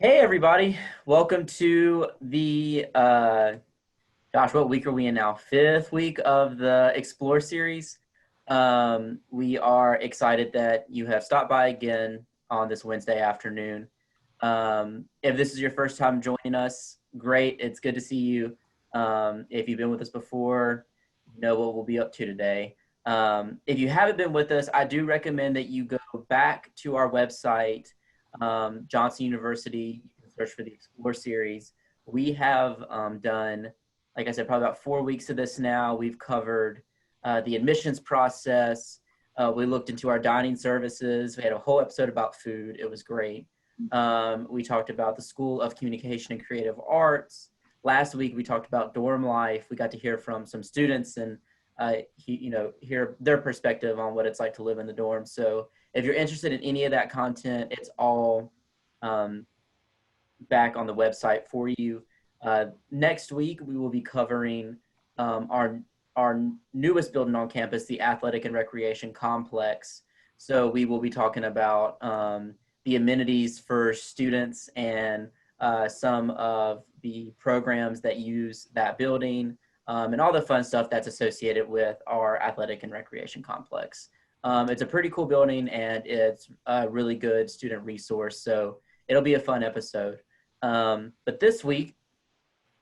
Hey everybody, welcome to the gosh, what week are we in now? Fifth week of the Explore series. We are excited that you have stopped by again on this Wednesday afternoon. If this is your first time joining us, great. It's good to see you. If you've been with us before, you know what we'll be up to today. If you haven't been with us, I do recommend that you go back to our website, Johnson University. You can search for the Explore series. We have done, like I said, probably about 4 weeks of this now. We've covered the admissions process. We looked into our dining services. We had a whole episode about food. It was great. We talked about the School of Communication and Creative Arts. Last week, we talked about dorm life. We got to hear from some students and hear their perspective on what it's like to live in the dorm. So if you're interested in any of that content, it's all back on the website for you. Next week, we will be covering our newest building on campus, the Athletic and Recreation Complex. So we will be talking about the amenities for students and some of the programs that use that building, and all the fun stuff that's associated with our athletic and recreation complex. It's a pretty cool building and it's a really good student resource. So it'll be a fun episode. But this week,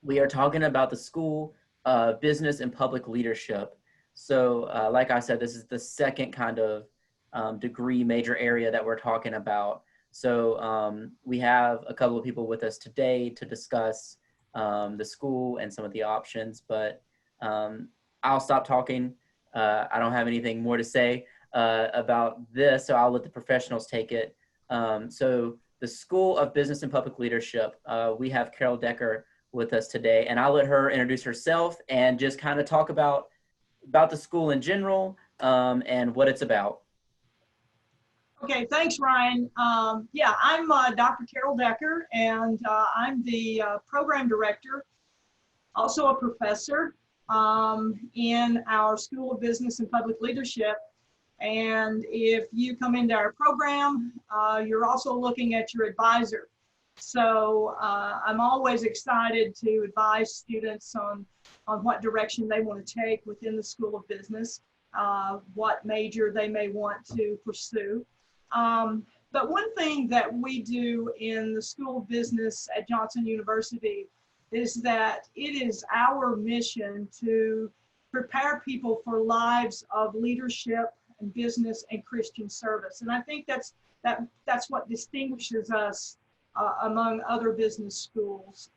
we are talking about the School of Business and Public Leadership. So like I said, this is the second kind of degree major area that we're talking about. So we have a couple of people with us today to discuss the school and some of the options, but I'll stop talking. I don't have anything more to say about this, so I'll let the professionals take it. So the School of Business and Public Leadership, we have Carol Decker with us today, and I'll let her introduce herself and just kind of talk about the school in general and what it's about. Okay, thanks, Ryan. Yeah, I'm Dr. Carol Decker, and I'm the program director, also a professor in our School of Business and Public Leadership. And if you come into our program, you're also looking at your advisor. So I'm always excited to advise students on what direction they want to take within the School of Business, what major they may want to pursue. But one thing that we do in the School of Business at Johnson University is that it is our mission to prepare people for lives of leadership and business and Christian service. And I think that's what distinguishes us among other business schools.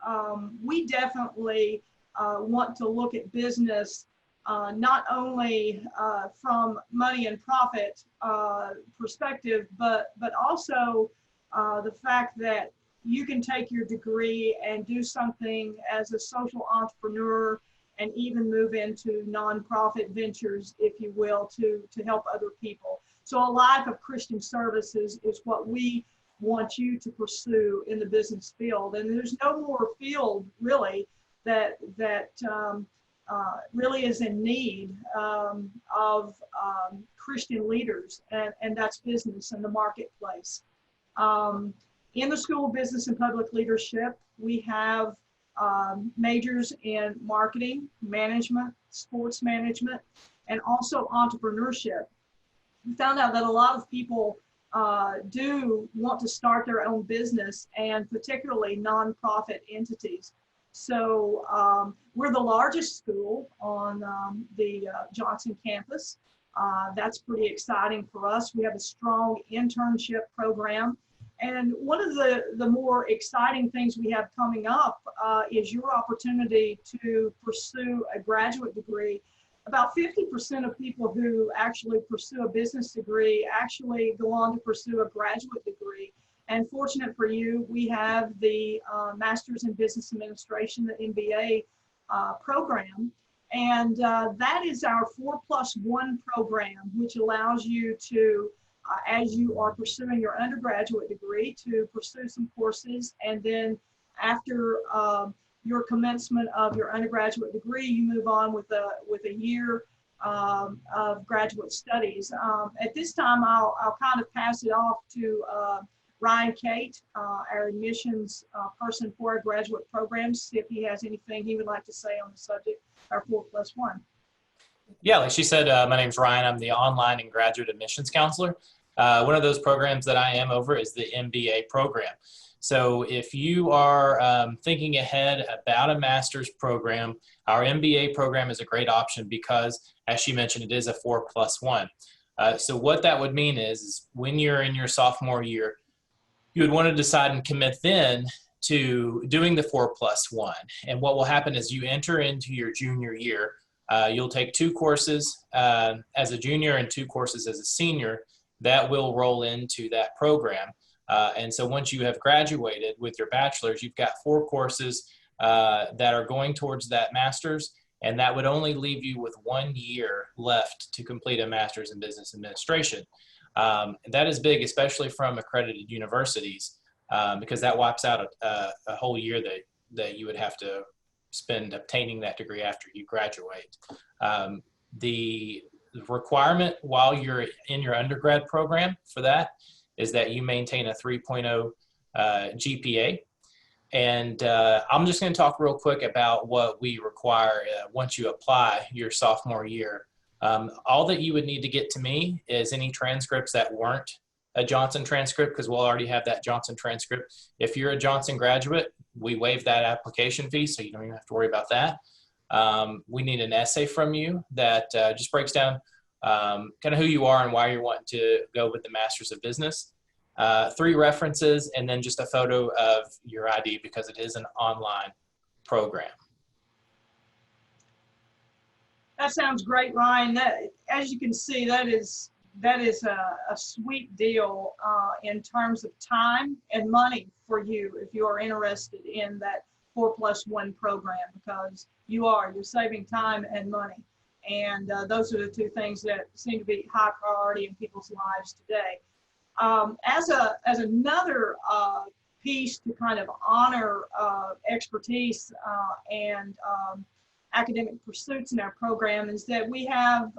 We definitely want to look at business not only from money and profit perspective, but also the fact that you can take your degree and do something as a social entrepreneur and even move into nonprofit ventures, if you will, to help other people. So a life of Christian services is what we want you to pursue in the business field. And there's no more field really that really is in need of Christian leaders, and that's business and the marketplace. In the School of Business and Public Leadership, we have majors in marketing, management, sports management, and also entrepreneurship. We found out that a lot of people do want to start their own business, and particularly nonprofit entities. So we're the largest school on the Johnson campus. That's pretty exciting for us. We have a strong internship program. And one of the more exciting things we have coming up is your opportunity to pursue a graduate degree. About 50% of people who actually pursue a business degree actually go on to pursue a graduate degree. And fortunate for you, we have the Master's in Business Administration, the MBA program. And that is our 4+1 program, which allows you to, as you are pursuing your undergraduate degree, to pursue some courses. And then after your commencement of your undergraduate degree, you move on with a year of graduate studies. At this time, I'll kind of pass it off to Ryan Cate, our admissions person for our graduate programs, see if he has anything he would like to say on the subject, our 4+1. Yeah, like she said, my name's Ryan. I'm the online and graduate admissions counselor. One of those programs that I am over is the MBA program. So if you are thinking ahead about a master's program, our MBA program is a great option because, as she mentioned, it is a 4+1. So what that would mean is when you're in your sophomore year, you would want to decide and commit then to doing the 4+1. And what will happen is you enter into your junior year. You'll take 2 courses as a junior and 2 courses as a senior that will roll into that program. And so once you have graduated with your bachelor's, you've got 4 courses that are going towards that master's, and that would only leave you with 1 year left to complete a master's in business administration. That is big, especially from accredited universities, because that wipes out a whole year that you would have to spend obtaining that degree after you graduate. The requirement while you're in your undergrad program for that is that you maintain a 3.0 GPA. And I'm just going to talk real quick about what we require once you apply your sophomore year. All that you would need to get to me is any transcripts that weren't a Johnson transcript, because we'll already have that Johnson transcript. If you're a Johnson graduate, we waive that application fee, so you don't even have to worry about that. We need an essay from you that just breaks down kind of who you are and why you're wanting to go with the Masters of Business. 3 references, and then just a photo of your ID, because it is an online program. That sounds great, Ryan. That, as you can see, that is a sweet deal in terms of time and money for you if you are interested in that 4+1 program, because you're saving time and money. And those are the 2 things that seem to be high priority in people's lives today. As another piece to kind of honor expertise and academic pursuits in our program is that we have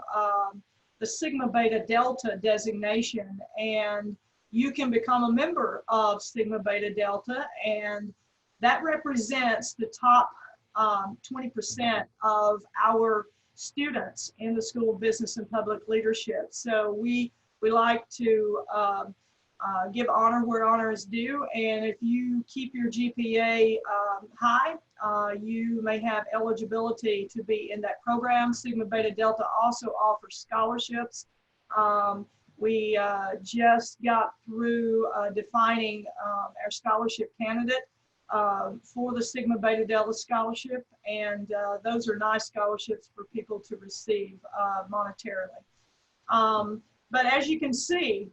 the Sigma Beta Delta designation, and you can become a member of Sigma Beta Delta, and that represents the top 20% of our students in the School of Business and Public Leadership. So we like to give honor where honor is due, and if you keep your GPA high, you may have eligibility to be in that program. Sigma Beta Delta also offers scholarships. We just got through defining our scholarship candidate for the Sigma Beta Delta scholarship, and those are nice scholarships for people to receive monetarily. But as you can see,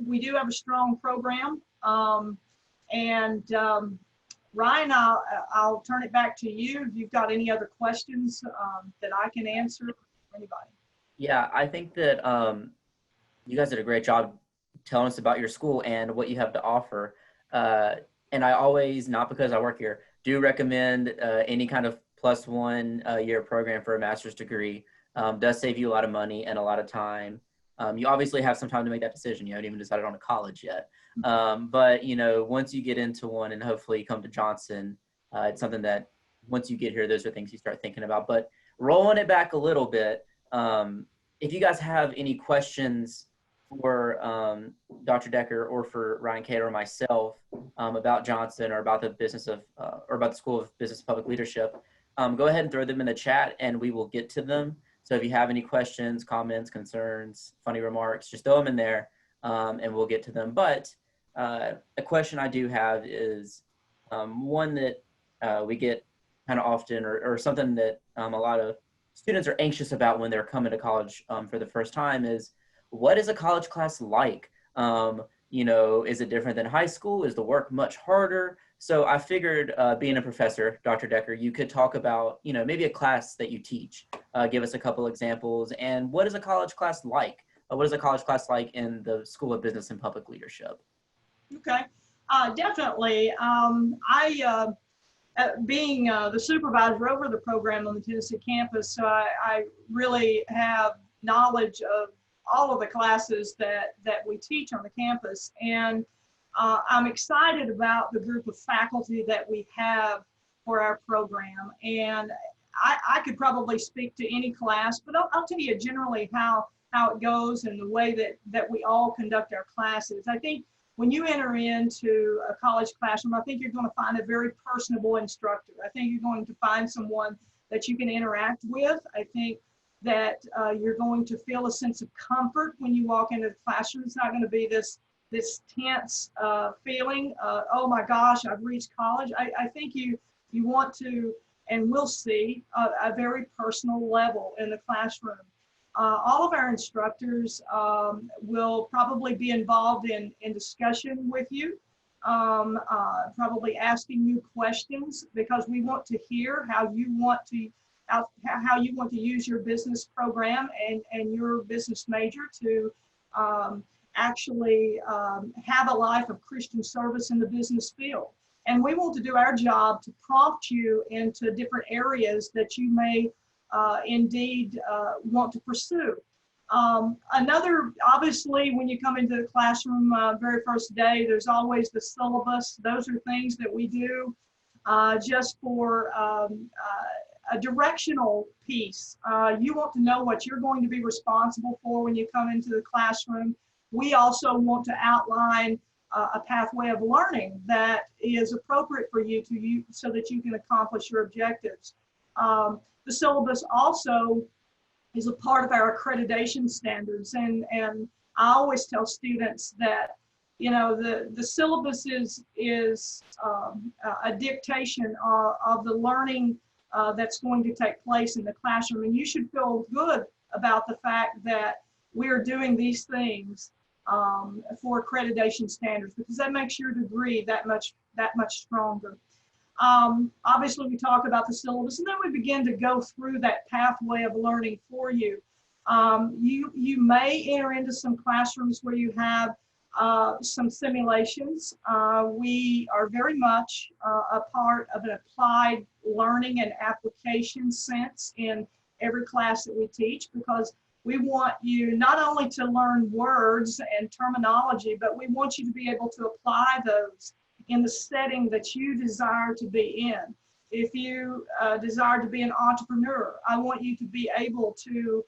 we do have a strong program. Ryan, I'll turn it back to you. If you've got any other questions that I can answer, anybody. Yeah, I think that you guys did a great job telling us about your school and what you have to offer. And I always, not because I work here, do recommend any kind of +1 year program for a master's degree. Does save you a lot of money and a lot of time. You obviously have some time to make that decision. You haven't even decided on a college yet. But, you know, once you get into one and hopefully come to Johnson, it's something that once you get here, those are things you start thinking about. But rolling it back a little bit, if you guys have any questions for Dr. Decker or for Ryan Cate or myself about Johnson or about the business of, or about the School of Business and Public Leadership, go ahead and throw them in the chat and we will get to them. So if you have any questions, comments, concerns, funny remarks, just throw them in there and we'll get to them. But a question I do have is one that we get kind of often, or something that a lot of students are anxious about when they're coming to college for the first time is, what is a college class like? You know, is it different than high school? Is the work much harder? So I figured being a professor, Dr. Decker, you could talk about, you know, maybe a class that you teach, give us a couple examples, and what is a college class like? What is a college class like in the School of Business and Public Leadership? Okay, definitely. Being the supervisor over the program on the Tennessee campus, I really have knowledge of all of the classes that we teach on the campus. And I'm excited about the group of faculty that we have for our program. And I could probably speak to any class, but I'll tell you generally how it goes and the way that we all conduct our classes. I think when you enter into a college classroom, I think you're going to find a very personable instructor. I think you're going to find someone that you can interact with. I think that you're going to feel a sense of comfort when you walk into the classroom. It's not going to be this tense feeling, oh my gosh, I've reached college. I think you want to and will see a very personal level in the classroom. All of our instructors will probably be involved in discussion with you, probably asking you questions, because we want to hear how you want to use your business program and your business major to actually have a life of Christian service in the business field. And we want to do our job to prompt you into different areas that you may indeed want to pursue. Obviously, when you come into the classroom very first day, there's always the syllabus. Those are things that we do just for a directional piece. You want to know what you're going to be responsible for when you come into the classroom. We also want to outline a pathway of learning that is appropriate for you so that you can accomplish your objectives. The syllabus also is a part of our accreditation standards, and I always tell students that, you know, the syllabus is a dictation of the learning that's going to take place in the classroom, and you should feel good about the fact that we are doing these things for accreditation standards, because that makes your degree that much stronger. Obviously, we talk about the syllabus, and then we begin to go through that pathway of learning for you. You may enter into some classrooms where you have some simulations. We are very much a part of an applied learning and application sense in every class that we teach, because we want you not only to learn words and terminology, but we want you to be able to apply those in the setting that you desire to be in. If you desire to be an entrepreneur, I want you to be able to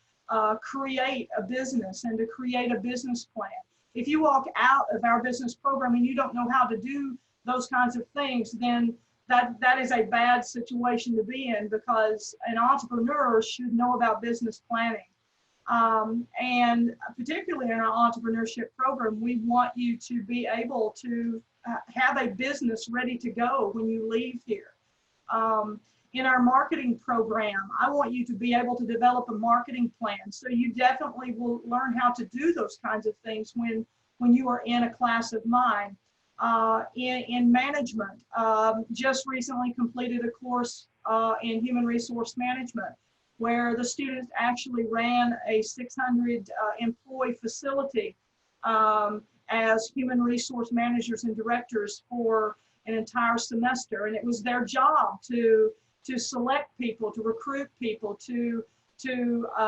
create a business and to create a business plan. If you walk out of our business program and you don't know how to do those kinds of things, then that is a bad situation to be in, because an entrepreneur should know about business planning. And particularly in our entrepreneurship program, we want you to be able to have a business ready to go when you leave here. In our marketing program, I want you to be able to develop a marketing plan. So you definitely will learn how to do those kinds of things when you are in a class of mine. In management, just recently completed a course in human resource management, where the students actually ran a 600 employee facility as human resource managers and directors for an entire semester. And it was their job to select people, to recruit people, to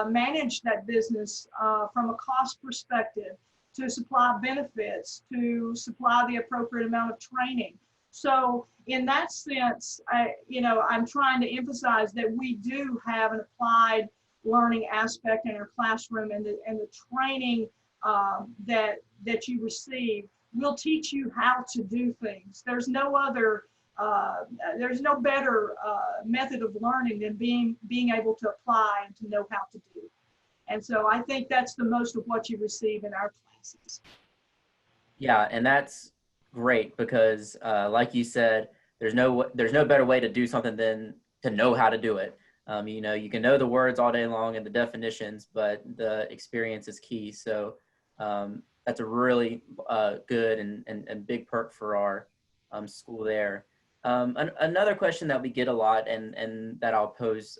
manage that business from a cost perspective, to supply benefits, to supply the appropriate amount of training. So in that sense, I'm trying to emphasize that we do have an applied learning aspect in our classroom, and the training that you receive will teach you how to do things. There's no better method of learning than being able to apply and to know how to do. And so I think that's the most of what you receive in our classes. Yeah, and that's great, because like you said, there's no better way to do something than to know how to do it. You can know the words all day long and the definitions, but the experience is key. So that's a really good and big perk for our school there. Another question that we get a lot, and that I'll pose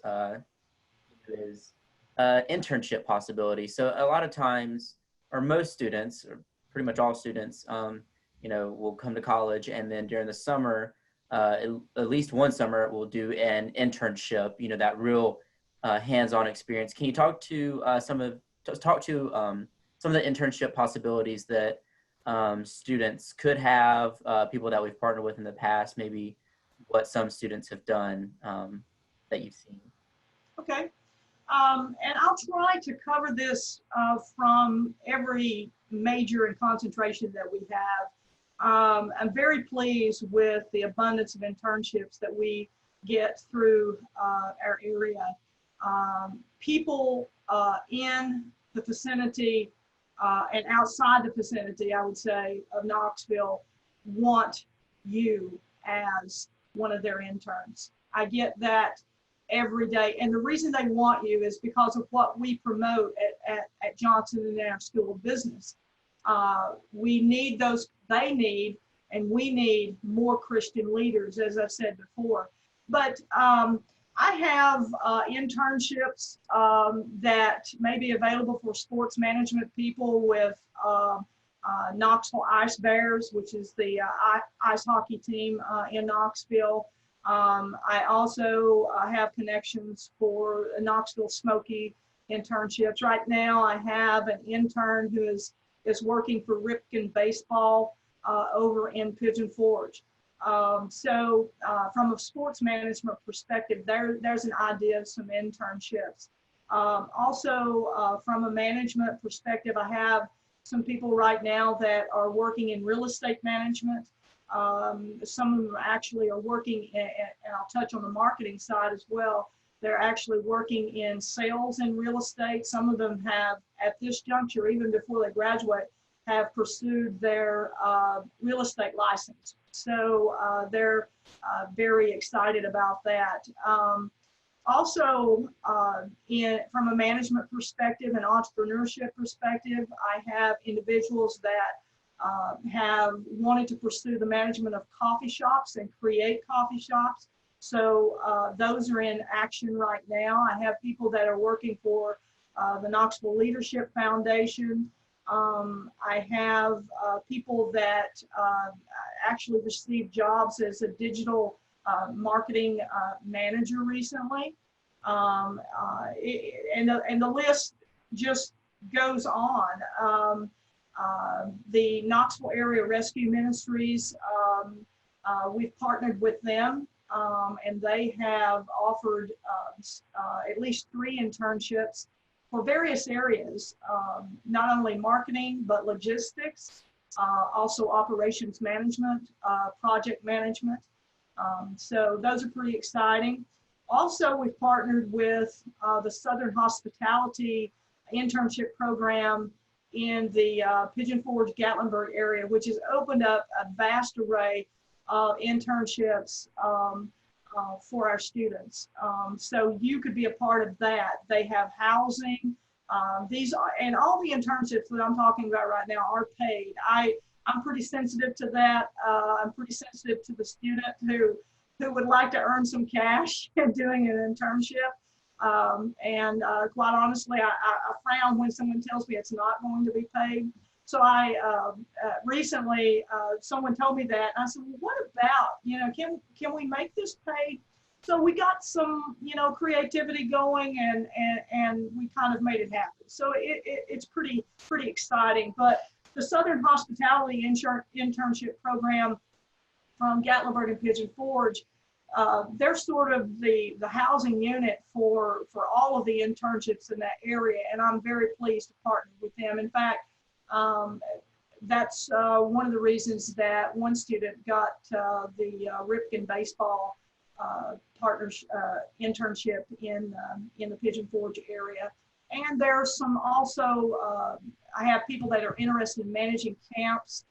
is internship possibilities. So a lot of times, or most students, or pretty much all students, will come to college, and then during the summer, at least one summer, we'll do an internship. That real hands-on experience. Can you talk to some of the internship possibilities that students could have, people that we've partnered with in the past, maybe what some students have done that you've seen. Okay. And I'll try to cover this from every major and concentration that we have. I'm very pleased with the abundance of internships that we get through our area. People in the vicinity and outside the vicinity, I would say, of Knoxville want you as one of their interns. I get that every day. And the reason they want you is because of what we promote at Johnson and in our School of Business. We need those, they need, and we need more Christian leaders, as I've said before. But I have internships that may be available for sports management people with Knoxville Ice Bears, which is the ice hockey team in Knoxville. I also have connections for Knoxville Smoky internships. Right now, I have an intern who is working for Ripken Baseball over in Pigeon Forge. So from a sports management perspective, there's an idea of some internships. Also, from a management perspective, I have some people right now that are working in real estate management. Some of them actually are working, and I'll touch on the marketing side as well. They're actually working in sales in real estate. Some of them have, at this juncture, even before they graduate, have pursued their real estate license. So they're very excited about that. Also, from a management perspective and entrepreneurship perspective, I have individuals that have wanted to pursue the management of coffee shops and create coffee shops. So those are in action right now. I have people that are working for the Knoxville Leadership Foundation. I have people that actually received jobs as a digital marketing manager recently. And the list just goes on. The Knoxville Area Rescue Ministries, we've partnered with them, and they have offered at least 3 internships for various areas, not only marketing, but logistics, also operations management, project management. So those are pretty exciting. Also, we've partnered with the Southern Hospitality Internship Program in the Pigeon Forge, Gatlinburg area, which has opened up a vast array of internships for our students. So you could be a part of that. They have housing. These are, and all the internships that I'm talking about right now are paid. I'm pretty sensitive to that. I'm pretty sensitive to the student who would like to earn some cash doing an internship. Quite honestly, I frown when someone tells me it's not going to be paid. So I recently, someone told me that, and I said, well, what about, can we make this paid? So we got some, creativity going, and we kind of made it happen. So it's pretty exciting. But the Southern Hospitality Internship Program from Gatlinburg and Pigeon Forge, they're sort of the housing unit for all of the internships in that area, and I'm very pleased to partner with them. In fact, that's one of the reasons that one student got the Ripken Baseball internship in the Pigeon Forge area. And there's some also, I have people that are interested in managing camps.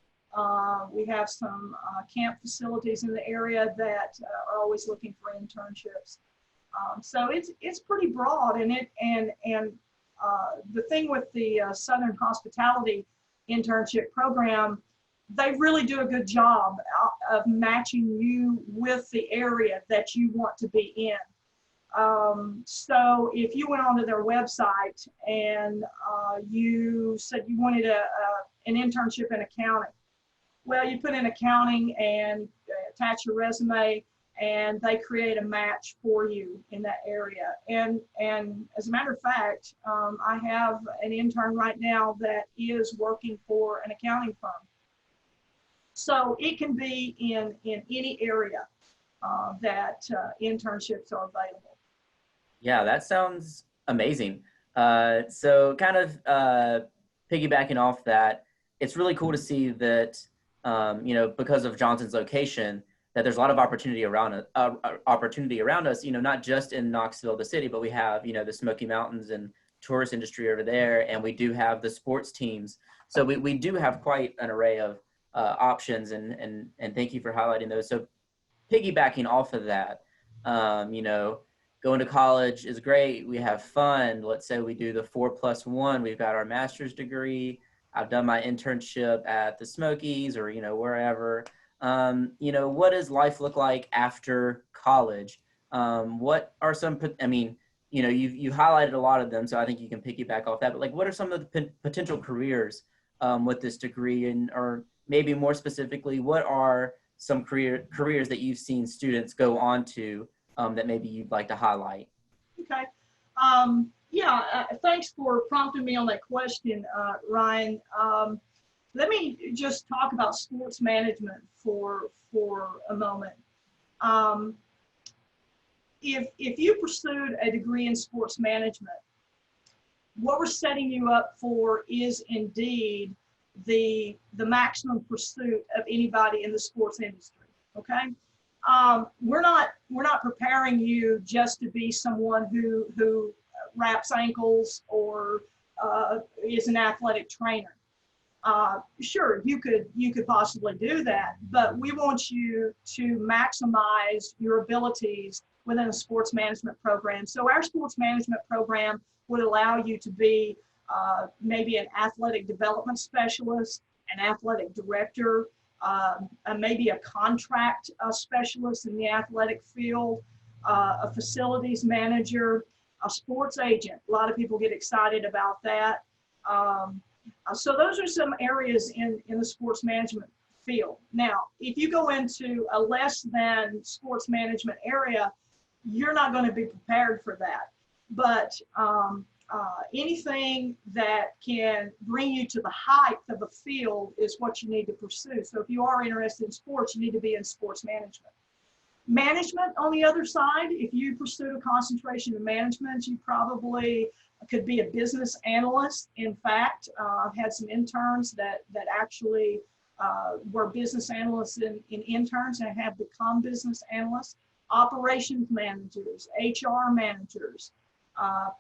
We have some camp facilities in the area that are always looking for internships. So it's pretty broad, and the thing with the Southern Hospitality Internship Program, they really do a good job of matching you with the area that you want to be in. So if you went onto their website and you said you wanted an internship in accounting, well, you put in accounting and attach your resume, and they create a match for you in that area. And as a matter of fact, I have an intern right now that is working for an accounting firm. So it can be in any area that internships are available. Yeah, that sounds amazing. So kind of piggybacking off that, it's really cool to see that, you know, because of Johnson's location, that there's a lot of opportunity around us, you know, not just in Knoxville, the city, but we have, you know, the Smoky Mountains and tourist industry over there, and we do have the sports teams. So we do have quite an array of options, and thank you for highlighting those. So piggybacking off of that, you know, going to college is great. We have fun. Let's say we do the 4+1. We've got our master's degree. I've done my internship at the Smokies or, you know, wherever. You know, what does life look like after college? What are some, I mean, you know, you highlighted a lot of them, so I think you can piggyback off that. But like, what are some of the potential careers with this degree, and or maybe more specifically, what are some careers that you've seen students go on to that maybe you'd like to highlight? Okay. Yeah, thanks for prompting me on that question, Ryan. Let me just talk about sports management for a moment. If you pursued a degree in sports management, what we're setting you up for is indeed the maximum pursuit of anybody in the sports industry. Okay, we're not preparing you just to be someone who wraps ankles or is an athletic trainer. Sure, you could possibly do that, but we want you to maximize your abilities within a sports management program. So our sports management program would allow you to be maybe an athletic development specialist, an athletic director, maybe a contract specialist in the athletic field, a facilities manager, a sports agent. A lot of people get excited about that. So those are some areas in the sports management field. Now, if you go into a less than sports management area, you're not going to be prepared for that. But anything that can bring you to the height of a field is what you need to pursue. So if you are interested in sports, you need to be in sports management. Management, on the other side, if you pursue a concentration in management, you probably could be a business analyst. In fact, I've had some interns that actually were business analysts in interns and have become business analysts. Operations managers, HR managers,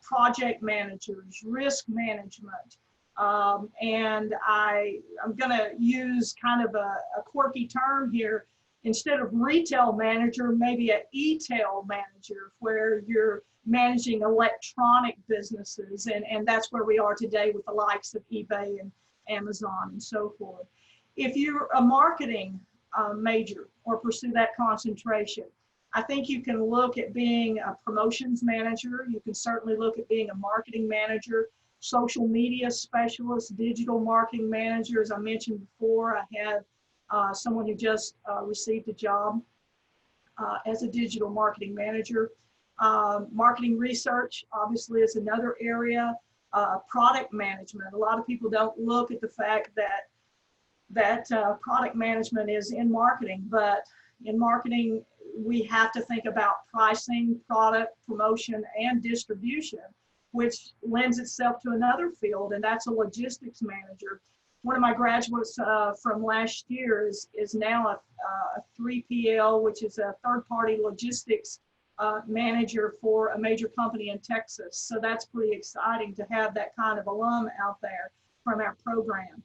project managers, risk management. And I'm going to use kind of a quirky term here. Instead of retail manager, maybe an e-tail manager, where you're managing electronic businesses. And that's where we are today with the likes of eBay and Amazon and so forth. If you're a marketing major or pursue that concentration, I think you can look at being a promotions manager. You can certainly look at being a marketing manager, social media specialist, digital marketing manager. As I mentioned before, I had someone who just received a job as a digital marketing manager. Marketing research, obviously, is another area. Product management. A lot of people don't look at the fact that product management is in marketing, but in marketing, we have to think about pricing, product promotion, and distribution, which lends itself to another field, and that's a logistics manager. One of my graduates from last year is now a 3PL, which is a third-party logistics manager for a major company in Texas. So that's pretty exciting to have that kind of alum out there from our program.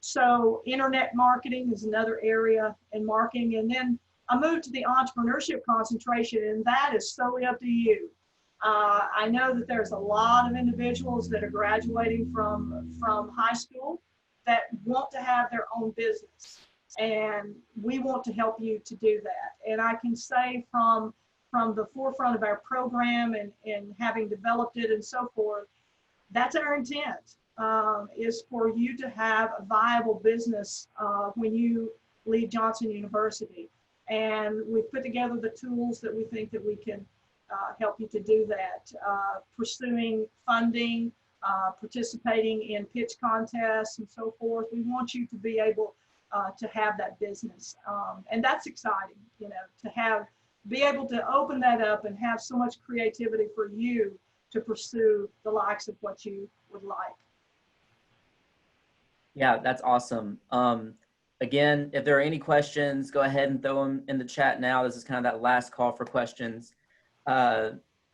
So internet marketing is another area in marketing. And then I moved to the entrepreneurship concentration, and that is solely up to you. I know that there's a lot of individuals that are graduating from high school that want to have their own business, and we want to help you to do that. And I can say from the forefront of our program and having developed it and so forth, that's our intent, is for you to have a viable business when you leave Johnson University. And we've put together the tools that we think that we can help you to do that. Pursuing funding, participating in pitch contests and so forth. We want you to be able to have that business. And that's exciting, you know, to be able to open that up and have so much creativity for you to pursue the likes of what you would like. Yeah, that's awesome. Again, if there are any questions, go ahead and throw them in the chat now. This is kind of that last call for questions.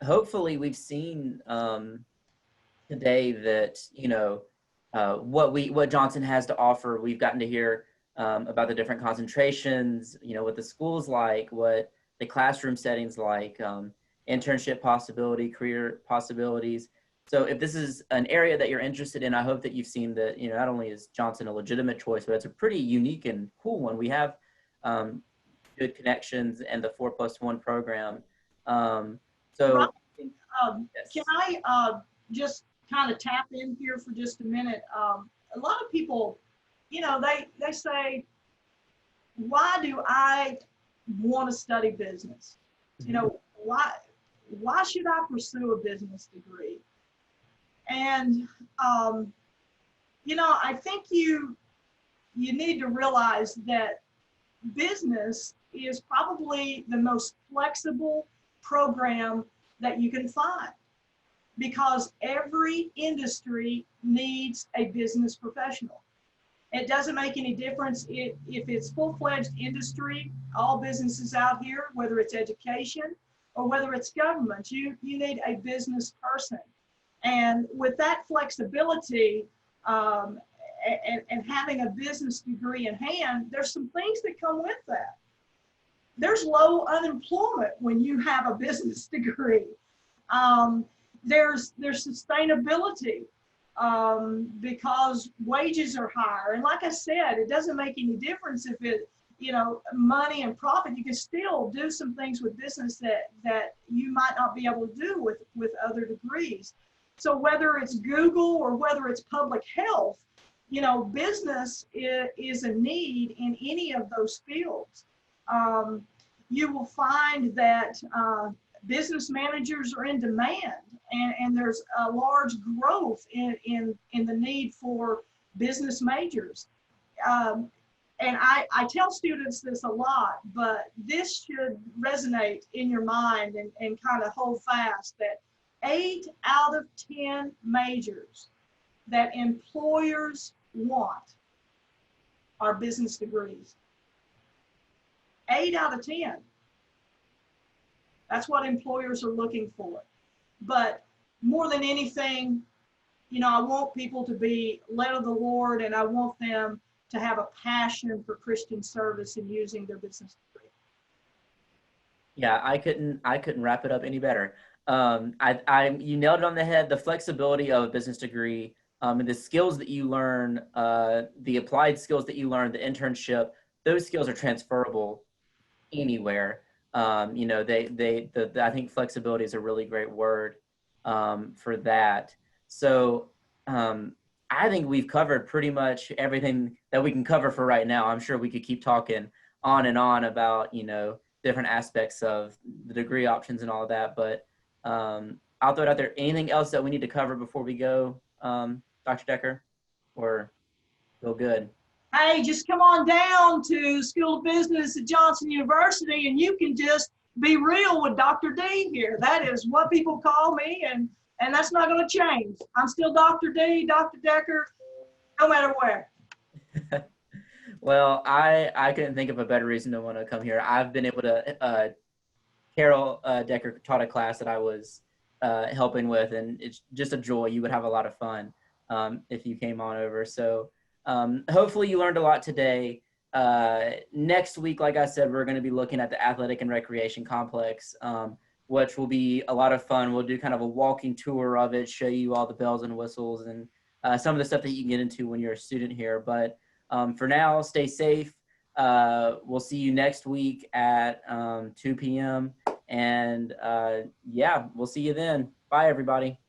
Hopefully we've seen today that, you know, what Johnson has to offer. We've gotten to hear about the different concentrations, you know, what the school's like, what the classroom settings like, internship possibility, career possibilities. So if this is an area that you're interested in, I hope that you've seen that, you know, not only is Johnson a legitimate choice, but it's a pretty unique and cool one. We have good connections and the 4+1 program. So yes. Can I just kind of tap in here for just a minute? A lot of people, you know, they say, why do I want to study business? You know, why should I pursue a business degree? And, you know, I think you need to realize that business is probably the most flexible program that you can find, because every industry needs a business professional. It doesn't make any difference if it's full-fledged industry, all businesses out here, whether it's education or whether it's government, you need a business person. And with that flexibility and having a business degree in hand, there's some things that come with that. There's low unemployment when you have a business degree. There's sustainability because wages are higher. And like I said, it doesn't make any difference if it, you know, money and profit. You can still do some things with business that you might not be able to do with other degrees. So whether it's Google or whether it's public health, you know, business is a need in any of those fields. You will find that business managers are in demand, and there's a large growth in the need for business majors. And I tell students this a lot, but this should resonate in your mind and kind of hold fast that 8 out of 10 majors that employers want are business degrees. 8 out of 10. That's what employers are looking for. But more than anything, you know, I want people to be led of the Lord, and I want them to have a passion for Christian service and using their business degree. Yeah, I couldn't wrap it up any better. You nailed it on the head. The flexibility of a business degree, and the skills that you learn, the applied skills that you learn, the internship, those skills are transferable anywhere. You know, I think flexibility is a really great word for that. So I think we've covered pretty much everything that we can cover for right now. I'm sure we could keep talking on and on about, you know, different aspects of the degree options and all of that, but I'll throw it out there. Anything else that we need to cover before we go, Dr. Decker, or feel good? Hey, just come on down to School of Business at Johnson University and you can just be real with Dr. D here. That is what people call me, and that's not going to change. I'm still Dr. D, Dr. Decker, no matter where. Well, I couldn't think of a better reason to want to come here. I've been able to, Carol Decker taught a class that I was helping with, and it's just a joy. You would have a lot of fun if you came on over. So hopefully you learned a lot today. Next week, like I said, we're going to be looking at the Athletic and Recreation Complex, which will be a lot of fun. We'll do kind of a walking tour of it, show you all the bells and whistles and some of the stuff that you can get into when you're a student here. But for now, stay safe. We'll see you next week at 2 p.m. And yeah, we'll see you then. Bye, everybody.